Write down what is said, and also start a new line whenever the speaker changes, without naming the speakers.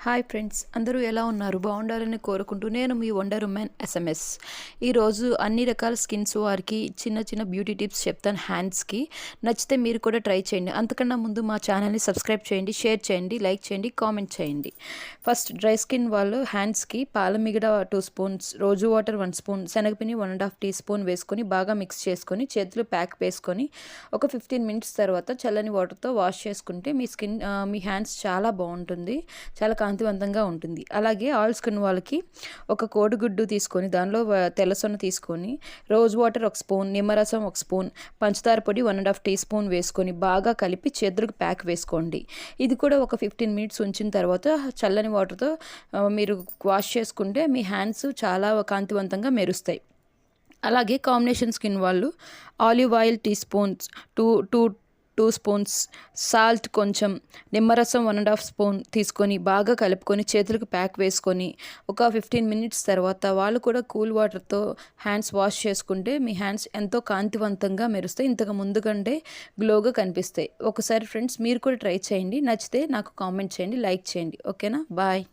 Hi friends, అందరూ ఎలా ఉన్నారు? బాగుండాలని కోరుకుంటూ నేను మీ వండర్ ఉమెన్ ఎస్ఎంఎస్. ఈరోజు అన్ని రకాల స్కిన్స్ వారికి చిన్న చిన్న బ్యూటీ టిప్స్ చెప్తాను హ్యాండ్స్కి. నచ్చితే మీరు కూడా ట్రై చేయండి. అంతకన్నా ముందు మా ఛానల్ని సబ్స్క్రైబ్ చేయండి, షేర్ చేయండి, లైక్ చేయండి, కామెంట్ చేయండి. ఫస్ట్ డ్రై స్కిన్ వాళ్ళు హ్యాండ్స్కి పాలమిగడ 2 స్పూన్స్, రోజు వాటర్ 1 స్పూన్, శనగపిండి 1.5 టీ స్పూన్ వేసుకొని బాగా మిక్స్ చేసుకొని చేతులు ప్యాక్ వేసుకొని ఒక 15 మినిట్స్ తర్వాత చల్లని వాటర్తో వాష్ చేసుకుంటే మీ హ్యాండ్స్ చాలా బాగుంటుంది, చాలా కాంతివంతంగా ఉంటుంది. అలాగే ఆల్ స్కిన్ వాళ్ళకి ఒక కోడిగుడ్డు తీసుకొని దానిలో తెల్లసొన్న తీసుకొని రోజ్ వాటర్ 1 స్పూన్, నిమ్మరసం 1 స్పూన్, పంచదార పొడి 1.5 టీ స్పూన్ వేసుకొని బాగా కలిపి చేతులకు ప్యాక్ వేసుకోండి. ఇది కూడా ఒక 15 మినిట్స్ ఉంచిన తర్వాత చల్లని వాటర్తో మీరు వాష్ చేసుకుంటే మీ హ్యాండ్స్ చాలా కాంతివంతంగా మెరుస్తాయి. అలాగే కాంబినేషన్ స్కిన్ వాళ్ళు olive oil tea spoons, two spoons, salt కొంచెం, నిమ్మరసం 1.5 స్పూన్ తీసుకొని బాగా కలుపుకొని చేతులకు ప్యాక్ వేసుకొని ఒక 15 మినిట్స్ తర్వాత వాళ్ళు కూడా కూల్ వాటర్తో హ్యాండ్స్ వాష్ చేసుకుంటే మీ హ్యాండ్స్ ఎంతో కాంతివంతంగా మెరుస్తాయి, ఇంతకు ముందు కంటే గ్లోగా కనిపిస్తాయి. ఒకసారి ఫ్రెండ్స్ మీరు కూడా ట్రై చేయండి. నచ్చితే నాకు కామెంట్ చేయండి, లైక్ చేయండి. ఓకేనా? బాయ్.